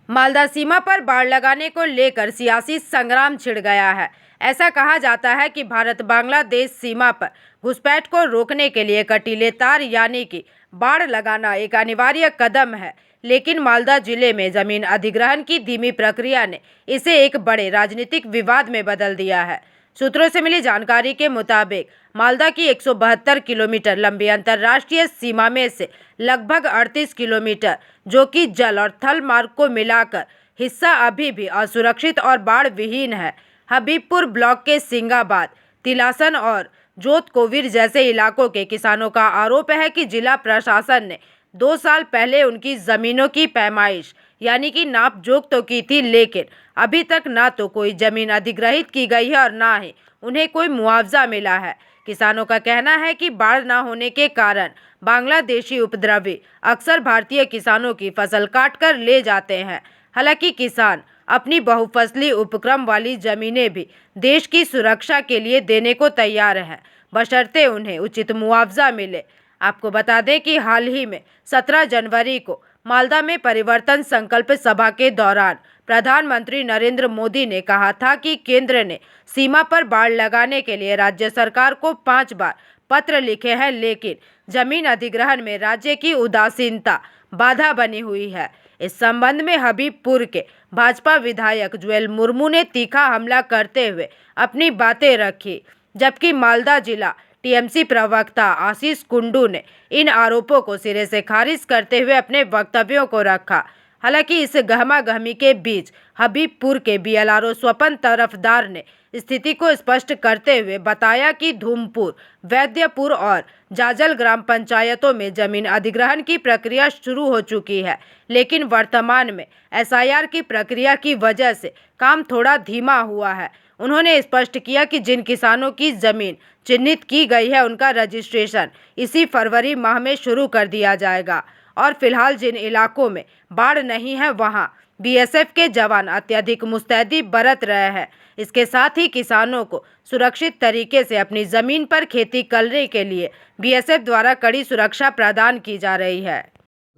मालदा सीमा पर बाड़ लगाने को लेकर सियासी संग्राम छिड़ गया है। ऐसा कहा जाता है कि भारत बांग्लादेश सीमा पर घुसपैठ को रोकने के लिए कटीले तार यानी कि बाड़ लगाना एक अनिवार्य कदम है, लेकिन मालदा जिले में जमीन अधिग्रहण की धीमी प्रक्रिया ने इसे एक बड़े राजनीतिक विवाद में बदल दिया है। सूत्रों से मिली जानकारी के मुताबिक मालदा की 172 किलोमीटर लंबी अंतर्राष्ट्रीय सीमा में से लगभग 38 किलोमीटर, जो कि जल और थल मार्ग को मिलाकर हिस्सा अभी भी असुरक्षित और बाढ़ विहीन है। हबीबपुर ब्लॉक के सिंगाबाद, तिलासन और जोत कोविर जैसे इलाकों के किसानों का आरोप है कि जिला प्रशासन ने 2 साल पहले उनकी जमीनों की पैमाइश यानी कि नाप जोख तो की थी, लेकिन अभी तक ना तो कोई जमीन अधिग्रहित की गई है और ना ही उन्हें कोई मुआवजा मिला है। किसानों का कहना है कि बाढ़ न होने के कारण बांग्लादेशी उपद्रवी अक्सर भारतीय किसानों की फसल काट कर ले जाते हैं। हालांकि किसान अपनी बहुफसली उपक्रम वाली जमीनें भी देश की सुरक्षा के लिए देने को तैयार हैं, बशर्ते उन्हें उचित मुआवजा मिले। आपको बता दें कि हाल ही में 17 जनवरी को मालदा में परिवर्तन संकल्प सभा के दौरान प्रधानमंत्री नरेंद्र मोदी ने कहा था कि केंद्र ने सीमा पर बाड़ लगाने के लिए राज्य सरकार को 5 बार पत्र लिखे हैं, लेकिन जमीन अधिग्रहण में राज्य की उदासीनता बाधा बनी हुई है। इस संबंध में हबीबपुर के भाजपा विधायक जुएल मुर्मू ने तीखा हमला करते हुए अपनी बातें रखी, जबकि मालदा जिला टीएमसी प्रवक्ता आशीष कुंडू ने इन आरोपों को सिरे से खारिज करते हुए अपने वक्तव्यों को रखा। हालांकि इस गहमागहमी के बीच हबीबपुर के बीएलआरओ स्वपन तरफदार ने स्थिति को स्पष्ट करते हुए बताया कि धूमपुर, वैद्यपुर और जाजल ग्राम पंचायतों में जमीन अधिग्रहण की प्रक्रिया शुरू हो चुकी है, लेकिन वर्तमान में एसआईआर की प्रक्रिया की वजह से काम थोड़ा धीमा हुआ है। उन्होंने स्पष्ट किया कि जिन किसानों की जमीन चिन्हित की गई है उनका रजिस्ट्रेशन इसी फरवरी माह में शुरू कर दिया जाएगा और फिलहाल जिन इलाकों में बाढ़ नहीं है वहां बीएसएफ के जवान अत्यधिक मुस्तैदी बरत रहे हैं। इसके साथ ही किसानों को सुरक्षित तरीके से अपनी जमीन पर खेती करने के लिए बीएसएफ द्वारा कड़ी सुरक्षा प्रदान की जा रही है।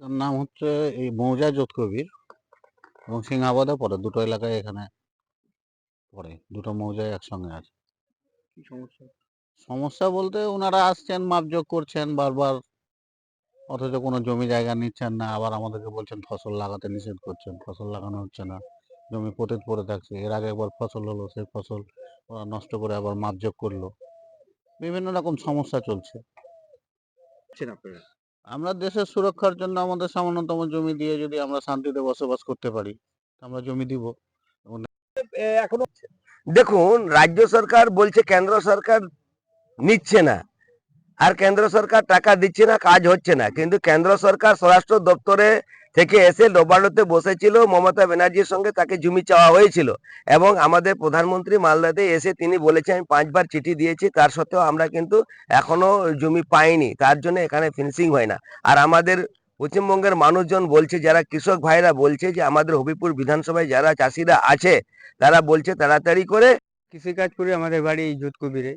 নাম হচ্ছে এই মৌজা যোধকবির এবং সিংহাবাদে পড়ে, দুটো এলাকায় এখানে পড়ে, দুটো মৌজায় একসঙ্গে আছে। কি সমস্যা? সমস্যা বলতে ওনারা আসছেন, মাপজোক করছেন বারবার, অথচ কোনো জমি জায়গা নিচ্ছেন না। আবার আমাদেরকে বলছেন ফসল লাগাতে নিষেধ করছেন, ফসল লাগানো হচ্ছে না, জমি পতিত পড়ে থাকছে। এর আগে একবার ফসল হলো, সেই ফসল ওরা নষ্ট করে আবার মাপজোক করলো। বিভিন্ন রকম সমস্যা চলছে। আছেন আপনারা? আমরা দেশের সুরক্ষার জন্য আমাদের সামান্যতম জমি দিয়ে যদি আমরা শান্তিতে বসবাস করতে পারি, আমরা জমি দিব। এখনো দেখুন, রাজ্য সরকার বলছে কেন্দ্র সরকার নিচ্ছে না, আর কেন্দ্র সরকার টাকা দিচ্ছে না, কাজ হচ্ছে না। কিন্তু কেন্দ্র সরকার স্বরাষ্ট্র দপ্তরে থেকে এসে নবান্নতে বসেছিল, মমতা ব্যানার্জির সঙ্গে তাকে জমি চাওয়া হয়েছিল এবং আমাদের প্রধানমন্ত্রী মালদাতে এসে তিনি বলেছেন আমি 5 বার চিঠি দিয়েছি, তার সত্ত্বেও আমরা কিন্তু এখনো জমি পাইনি। তার জন্য এখানে ফিনিশিং হয় না। আর আমাদের পশ্চিমবঙ্গের মানুষজন বলছে, যারা কৃষক ভাইরা বলছে যে আমাদের হবিপুর বিধানসভায় যারা চাষিরা আছে তারা বলছে তাড়াতাড়ি করে কৃষিকাজ করি। আমাদের বাড়ি এই যোধকবিরে।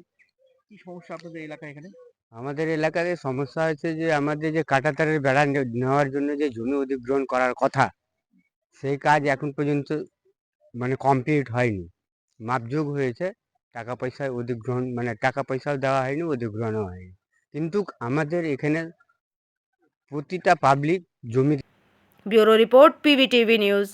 কি সমস্যা আপনাদের এলাকায় এখানে? আমাদের এলাকাতে সমস্যা হচ্ছে যে আমাদের যে কাঁটাতারের বেড়া নেওয়ার জন্য যে জমি অধিগ্রহণ করার কথা, সেই কাজ এখন পর্যন্ত মানে কমপ্লিট হয়নি। মাপযোগ হয়েছে, টাকা পয়সা অধিগ্রহণ মানে টাকা পয়সাও দেওয়া হয়নি, অধিগ্রহণও হয়নি। কিন্তু আমাদের এখানে প্রতিটা পাবলিক জমি। Bureau report, PVTV news.